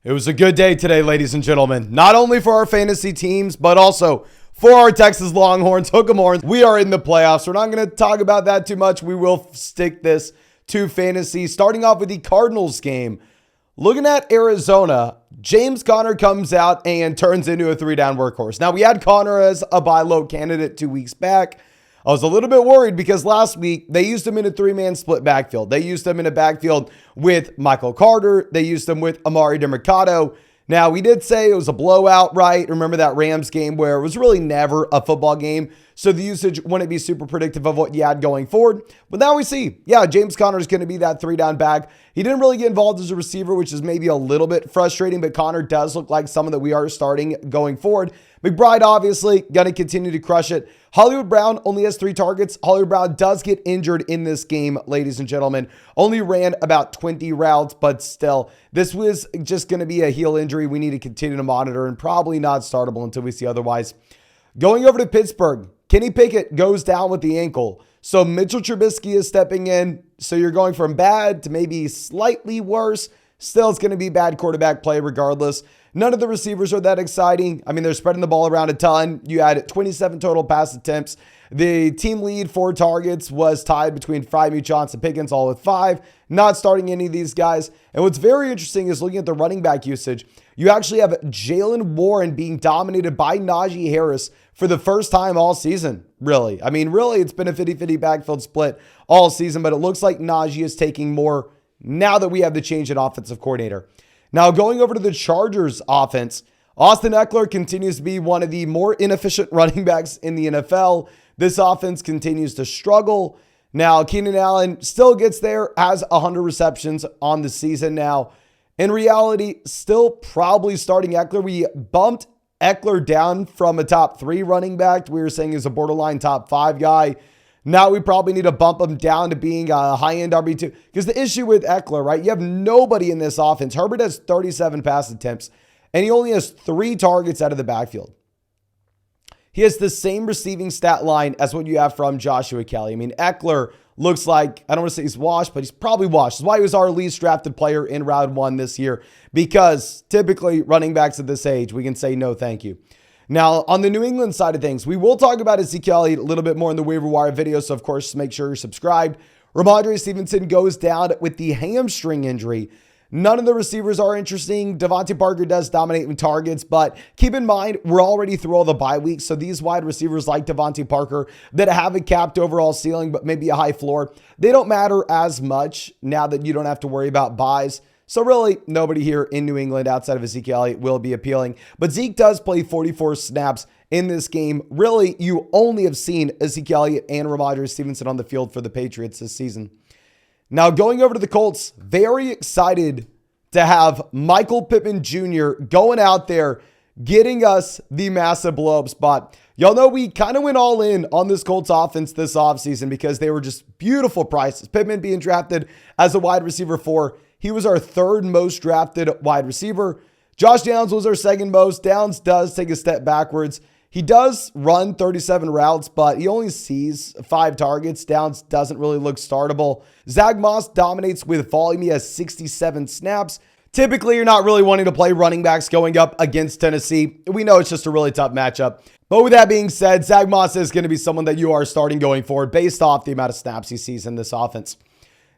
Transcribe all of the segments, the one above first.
It was a good day today, ladies and gentlemen. Not only for our fantasy teams, but also for our Texas Longhorns, Hook 'em Horns. We are in the playoffs. We're not going to talk about that too much. We will stick this to fantasy. Starting off with the Cardinals game. Looking at Arizona, James Conner comes out and turns into a three-down workhorse. Now, we had Conner as a buy low candidate 2 weeks back. I was a little bit worried because last week they used him in a three-man split backfield. They used him in a backfield with Michael Carter. They used him with Amari DeMercado. Now, we did say it was a blowout, right? Remember that Rams game where it was really never a football game, so the usage wouldn't be super predictive of what you had going forward. But now we see, yeah, James Conner is going to be that three-down back. He didn't really get involved as a receiver, which is maybe a little bit frustrating, but Conner does look like someone that we are starting going forward. McBride, obviously, going to continue to crush it. Hollywood Brown only has 3 targets. Hollywood Brown does get injured in this game, ladies and gentlemen. Only ran about 20 routes, but still, this was just going to be a heel injury we need to continue to monitor and probably not startable until we see otherwise. Going over to Pittsburgh, Kenny Pickett goes down with the ankle. So Mitchell Trubisky is stepping in. So you're going from bad to maybe slightly worse. Still, it's going to be bad quarterback play regardless. None of the receivers are that exciting. I mean, they're spreading the ball around a ton. You had 27 total pass attempts. The team lead for targets was tied between Freiermuth, Johnson, Pickens, all with 5. Not starting any of these guys. And what's very interesting is looking at the running back usage. You actually have Jaylen Warren being dominated by Najee Harris for the first time all season, really. I mean, really, it's been a 50-50 backfield split all season, but it looks like Najee is taking more now that we have the change in offensive coordinator. Now, going over to the Chargers offense, Austin Eckler continues to be one of the more inefficient running backs in the NFL. This offense continues to struggle. Now, Keenan Allen still gets there, has 100 receptions on the season now. In reality, still probably starting Eckler. We bumped Eckler down from a top 3 running back. We were saying he's a borderline top 5 guy. Now we probably need to bump him down to being a high-end RB2. Because the issue with Eckler, right? You have nobody in this offense. Herbert has 37 pass attempts, and he only has 3 targets out of the backfield. He has the same receiving stat line as what you have from Joshua Kelly. I mean, Eckler looks like, I don't want to say he's washed, but he's probably washed. That's why he was our least drafted player in round 1 this year. Because typically running backs at this age, we can say no thank you. Now, on the New England side of things, we will talk about Ezekiel Elliott a little bit more in the waiver wire video. So, of course, make sure you're subscribed. Ramondre Stevenson goes down with the hamstring injury. None of the receivers are interesting. Devontae Parker does dominate in targets, but keep in mind, we're already through all the bye weeks. So these wide receivers like Devontae Parker that have a capped overall ceiling, but maybe a high floor, they don't matter as much now that you don't have to worry about buys. So really, nobody here in New England outside of Ezekiel Elliott will be appealing. But Zeke does play 44 snaps in this game. Really, you only have seen Ezekiel Elliott and Ramondre Stevenson on the field for the Patriots this season. Now, going over to the Colts, very excited to have Michael Pittman Jr. going out there, getting us the massive blow-up spot. Y'all know we kind of went all in on this Colts offense this offseason because they were just beautiful prices. Pittman being drafted as a wide receiver 4. He was our 3rd most drafted wide receiver. Josh Downs was our 2nd most. Downs does take a step backwards. He does run 37 routes, but he only sees 5 targets. Downs doesn't really look startable. Zach Moss dominates with volume. He has 67 snaps. Typically, you're not really wanting to play running backs going up against Tennessee. We know it's just a really tough matchup. But with that being said, Zach Moss is going to be someone that you are starting going forward based off the amount of snaps he sees in this offense.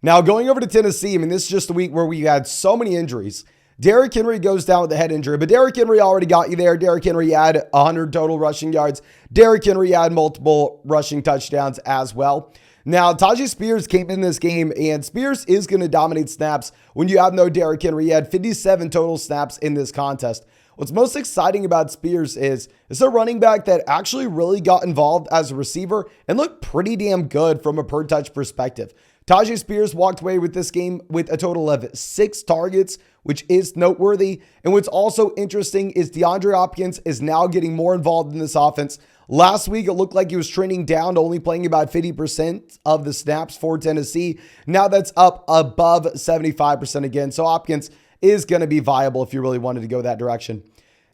Now, going over to Tennessee, I mean, this is just a week where we had so many injuries. Derrick Henry goes down with a head injury, but Derrick Henry already got you there. Derrick Henry had 100 total rushing yards. Derrick Henry had multiple rushing touchdowns as well. Now, Tajay Spears came in this game, and Spears is going to dominate snaps when you have no Derrick Henry. He had 57 total snaps in this contest. What's most exciting about Spears is it's a running back that actually really got involved as a receiver and looked pretty damn good from a per touch perspective. Tajay Spears walked away with this game with a total of 6 targets, which is noteworthy. And what's also interesting is DeAndre Hopkins is now getting more involved in this offense. Last week, it looked like he was trending down to only playing about 50% of the snaps for Tennessee. Now that's up above 75% again. So Hopkins is going to be viable if you really wanted to go that direction.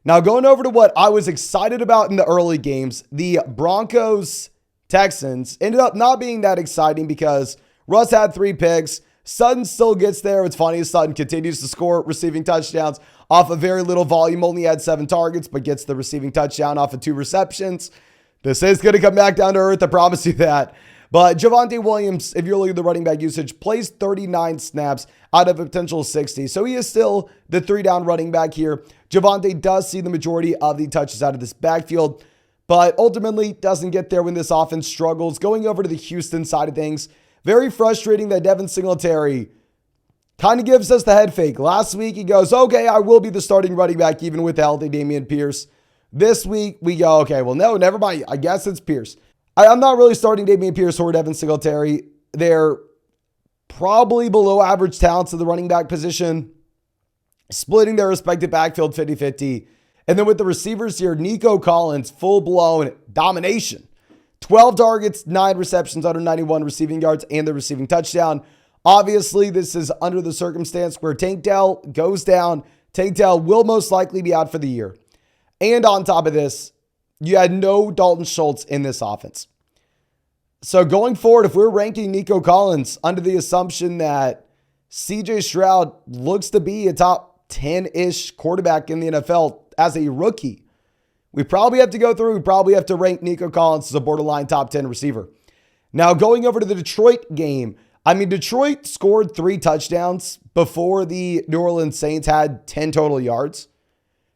Now going over to what I was excited about in the early games, the Broncos Texans ended up not being that exciting because Russ had 3 picks. Sutton still gets there. It's funny, Sutton continues to score receiving touchdowns off of very little volume. Only had 7 targets, but gets the receiving touchdown off of 2 receptions. This is going to come back down to earth. I promise you that. But Javonte Williams, if you're looking at the running back usage, plays 39 snaps out of a potential 60. So he is still the 3-down running back here. Javonte does see the majority of the touches out of this backfield, but ultimately doesn't get there when this offense struggles. Going over to the Houston side of things, very frustrating that Devin Singletary kind of gives us the head fake. Last week he goes, okay, I will be the starting running back even with the healthy Dameon Pierce. This week we go, okay, well, no, never mind. I guess it's Pierce. I'm not really starting Dameon Pierce or Devin Singletary. They're probably below average talents of the running back position, splitting their respective backfield 50-50. And then with the receivers here, Nico Collins, full-blown domination. 12 targets, 9 receptions, 191 receiving yards, and the receiving touchdown. Obviously, this is under the circumstance where Tank Dell goes down. Tank Dell will most likely be out for the year. And on top of this, you had no Dalton Schultz in this offense. So going forward, if we're ranking Nico Collins under the assumption that CJ Stroud looks to be a top 10-ish quarterback in the NFL as a rookie, we probably have to go through. We probably have to rank Nico Collins as a borderline top 10 receiver. Now going over to the Detroit game, I mean, Detroit scored 3 touchdowns before the New Orleans Saints had 10 total yards.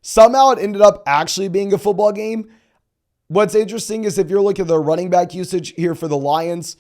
Somehow it ended up actually being a football game. What's interesting is if you're looking at the running back usage here for the Lions,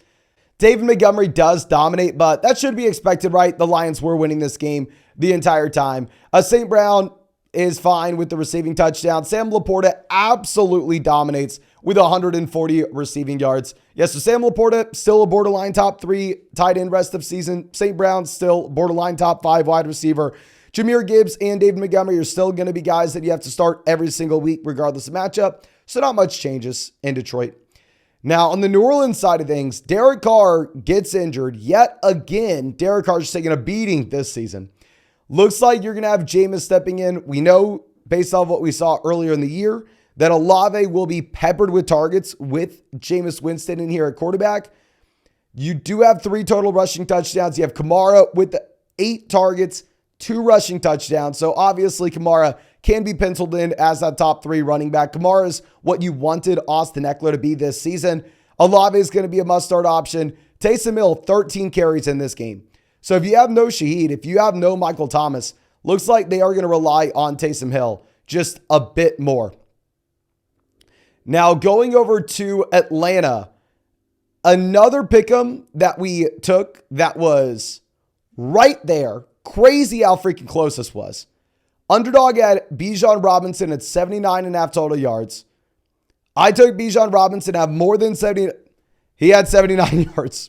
David Montgomery does dominate, but that should be expected, right? The Lions were winning this game the entire time. St. Brown is fine with the receiving touchdown. Sam Laporta absolutely dominates with 140 receiving yards. Yes, so Sam Laporta still a borderline top 3 tight end rest of season. St. Brown still borderline top 5 wide receiver. Jahmyr Gibbs and David Montgomery are still going to be guys that you have to start every single week regardless of matchup. So not much changes in Detroit. Now, on the New Orleans side of things, Derek Carr gets injured yet again. Derek Carr's taking a beating this season. Looks like you're going to have Jameis stepping in. We know, based off what we saw earlier in the year, that Olave will be peppered with targets with Jameis Winston in here at quarterback. You do have 3 total rushing touchdowns. You have Kamara with the 8 targets, 2 rushing touchdowns. So obviously Kamara can be penciled in as that top 3 running back. Kamara is what you wanted Austin Eckler to be this season. Olave is going to be a must-start option. Taysom Hill, 13 carries in this game. So if you have no Shaheed, if you have no Michael Thomas, looks like they are going to rely on Taysom Hill just a bit more. Now going over to Atlanta, another pick'em that we took that was right there. Crazy how freaking close this was. Underdog had Bijan Robinson at 79.5 total yards. I took Bijan Robinson to have more than 70. He had 79 yards.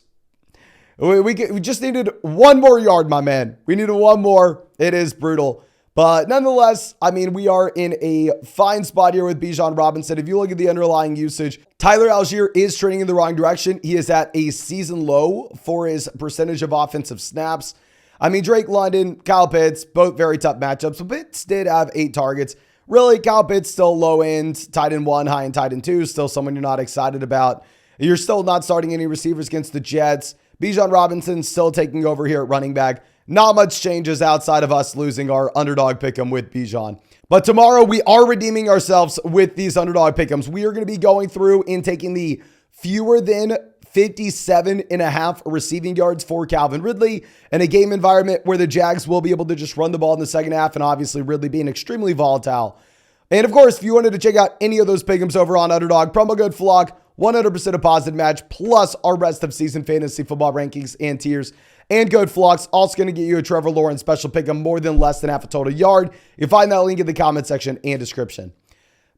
We just needed 1 more yard, my man. We needed 1 more. It is brutal. But nonetheless, I mean, we are in a fine spot here with Bijan Robinson. If you look at the underlying usage, Tyler Algier is trending in the wrong direction. He is at a season low for his percentage of offensive snaps. I mean, Drake London, Kyle Pitts, both very tough matchups. But Pitts did have 8 targets. Really, Kyle Pitts still low end, tight end 1, high end tight end 2. Still someone you're not excited about. You're still not starting any receivers against the Jets. Bijan Robinson still taking over here at running back. Not much changes outside of us losing our underdog pick'em with Bijan. But tomorrow we are redeeming ourselves with these underdog pick'ems. We are going to be going through and taking the fewer than 57.5 receiving yards for Calvin Ridley in a game environment where the Jags will be able to just run the ball in the second half, and obviously Ridley being extremely volatile. And of course, if you wanted to check out any of those pick'ems over on Underdog, promo code FLOCK, 100% deposit match, plus our rest of season fantasy football rankings and tiers. And code FLOCK's also going to get you a Trevor Lawrence special pick'em more than less than half a total yard. You'll find that link in the comment section and description.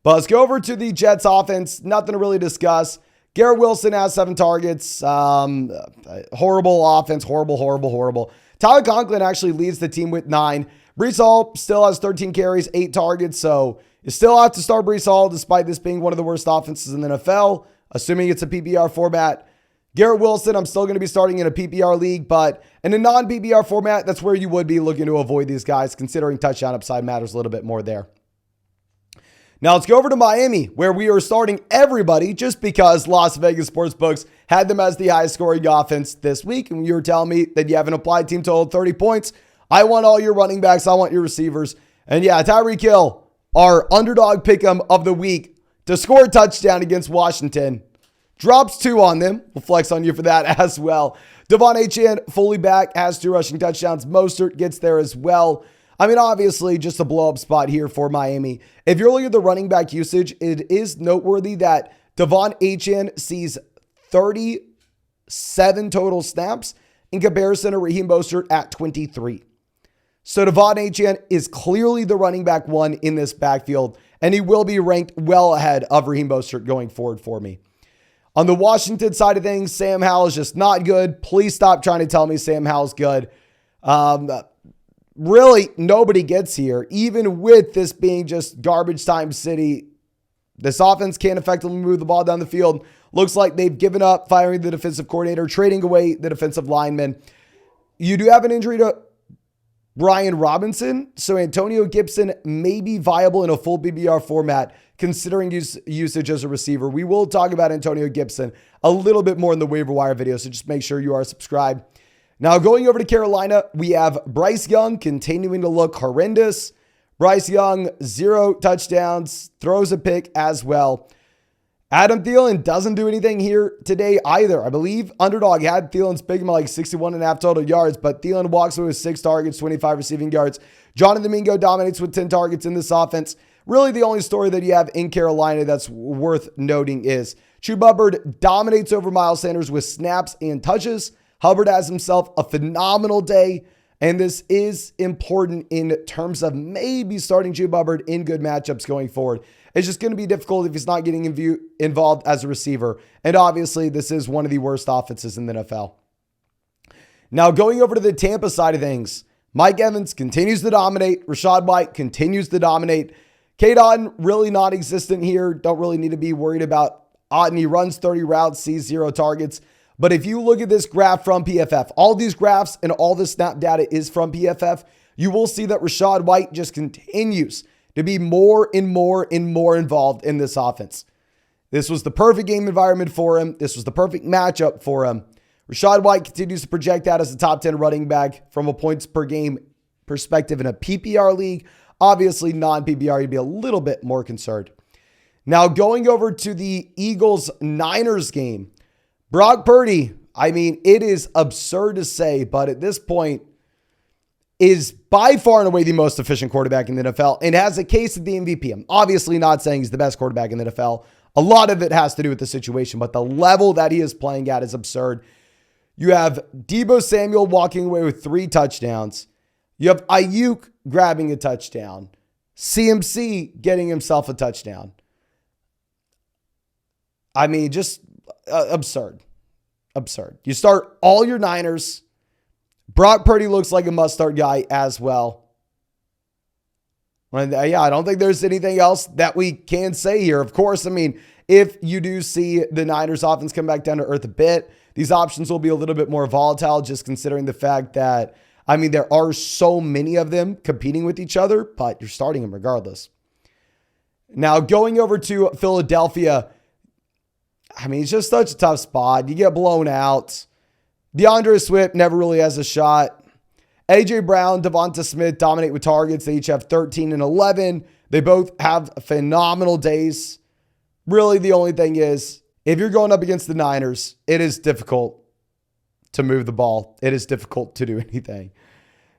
But let's go over to the Jets offense. Nothing to really discuss. Garrett Wilson has 7 targets. Horrible offense. Horrible. Tyler Conklin actually leads the team with 9. Breece Hall still has 13 carries, 8 targets. So you still have to start Breece Hall despite this being one of the worst offenses in the NFL, assuming it's a PPR format. Garrett Wilson, I'm still going to be starting in a PPR league, but in a non-PPR format, that's where you would be looking to avoid these guys, considering touchdown upside matters a little bit more there. Now let's go over to Miami, where we are starting everybody just because Las Vegas Sportsbooks had them as the highest scoring offense this week. And you were telling me that you have an applied team total of 30 points. I want all your running backs. I want your receivers. And yeah, Tyreek Hill, our underdog pick'em of the week to score a touchdown against Washington. Drops 2 on them. We'll flex on you for that as well. Devon Achane fully back, has 2 rushing touchdowns. Mostert gets there as well. I mean, obviously, just a blow-up spot here for Miami. If you're looking at the running back usage, it is noteworthy that Devon Achane sees 37 total snaps in comparison to Raheem Mostert at 23. So Devon Achane is clearly the running back 1 in this backfield, and he will be ranked well ahead of Raheem Mostert going forward for me. On the Washington side of things, Sam Howell is just not good. Please stop trying to tell me Sam Howell's good. Really, nobody gets here. Even with this being just garbage time city, this offense can't effectively move the ball down the field. Looks like they've given up firing the defensive coordinator, trading away the defensive lineman. You do have an injury to Brian Robinson, so Antonio Gibson may be viable in a full PPR format, considering usage as a receiver. We will talk about Antonio Gibson a little bit more in the waiver wire video, so just make sure you are subscribed. Now, going over to Carolina, we have Bryce Young continuing to look horrendous. Bryce Young, 0 touchdowns, throws a pick as well. Adam Thielen doesn't do anything here today either. I believe Underdog had Thielen's big like 61.5 total yards, but Thielen walks away with 6 targets, 25 receiving yards. Jonathan Mingo dominates with 10 targets in this offense. Really, the only story that you have in Carolina that's worth noting is Chuba Hubbard dominates over Miles Sanders with snaps and touches. Hubbard has himself a phenomenal day, and this is important in terms of maybe starting Chuba Hubbard in good matchups going forward. It's just going to be difficult if he's not getting involved as a receiver, and obviously this is one of the worst offenses in the NFL. Now going over to the Tampa side of things, Mike Evans continues to dominate. Rachaad White continues to dominate. Cade Otton really non-existent here. Don't really need to be worried about Otton. He runs 30 routes, sees 0 targets. But if you look at this graph from PFF, all these graphs and all the snap data is from PFF, you will see that Rachaad White just continues to be more and more and more involved in this offense. This was the perfect game environment for him. This was the perfect matchup for him. Rachaad White continues to project out as a top 10 running back from a points per game perspective in a PPR league. Obviously, non-PPR, you'd be a little bit more concerned. Now, going over to the Eagles-Niners game, Brock Purdy, I mean, it is absurd to say, but at this point, is by far and away the most efficient quarterback in the NFL and has a case of the MVP. I'm obviously not saying he's the best quarterback in the NFL. A lot of it has to do with the situation, but the level that he is playing at is absurd. You have Deebo Samuel walking away with 3 touchdowns. You have Ayuk grabbing a touchdown. CMC getting himself a touchdown. I mean, just absurd. Absurd. You start all your Niners. Brock Purdy looks like a must-start guy as well. And yeah, I don't think there's anything else that we can say here. Of course, I mean, if you do see the Niners offense come back down to earth a bit, these options will be a little bit more volatile, just considering the fact that, I mean, there are so many of them competing with each other, but you're starting them regardless. Now, going over to Philadelphia, I mean, it's just such a tough spot. You get blown out. DeAndre Swift never really has a shot. A.J. Brown, Devonta Smith dominate with targets. They each have 13 and 11. They both have phenomenal days. Really, the only thing is, if you're going up against the Niners, it is difficult to move the ball. It is difficult to do anything.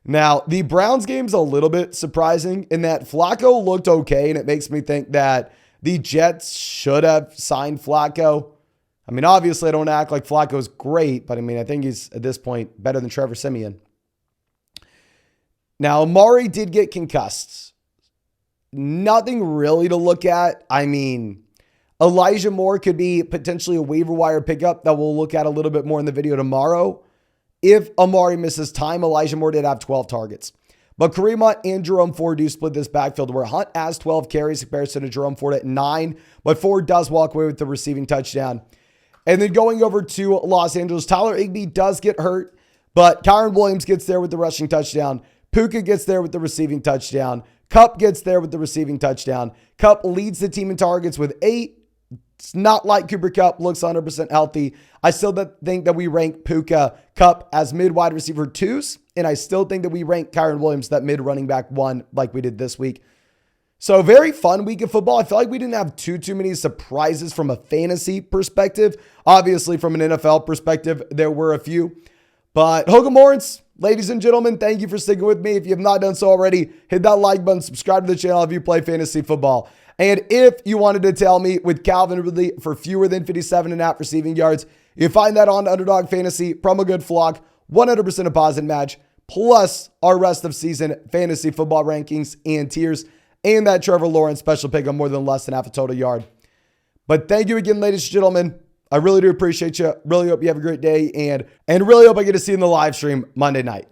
Now, the Browns game's a little bit surprising in that Flacco looked okay, and it makes me think that the Jets should have signed Flacco. I mean, obviously, I don't act like Flacco's great, but I mean, I think he's, at this point, better than Trevor Siemian. Now, Amari did get concussed. Nothing really to look at. I mean, Elijah Moore could be potentially a waiver wire pickup that we'll look at a little bit more in the video tomorrow. If Amari misses time, Elijah Moore did have 12 targets. But Kareem Hunt and Jerome Ford do split this backfield where Hunt has 12 carries in comparison to Jerome Ford at 9, but Ford does walk away with the receiving touchdown. And then going over to Los Angeles, Tyler Higbee does get hurt, but Kyron Williams gets there with the rushing touchdown. Puka gets there with the receiving touchdown. Kupp gets there with the receiving touchdown. Kupp leads the team in targets with 8. It's not like Cooper Kupp looks 100% healthy. I still think that we rank Puka, Kupp as mid-wide receiver 2s, and I still think that we rank Kyron Williams that mid-running back 1 like we did this week. So very fun week of football. I feel like we didn't have too many surprises from a fantasy perspective. Obviously, from an NFL perspective, there were a few. But Hook'em Horns, ladies and gentlemen, thank you for sticking with me. If you have not done so already, hit that like button, subscribe to the channel if you play fantasy football. And if you wanted to tell me with Calvin Ridley for fewer than 57.5 receiving yards, you find that on Underdog Fantasy, promo code FLOCK, 100% deposit match, plus our rest of season fantasy football rankings and tiers, and that Trevor Lawrence special pick on more than less than half a total yard. But thank you again, ladies and gentlemen. I really do appreciate you. Really hope you have a great day, and really hope I get to see you in the live stream Monday night.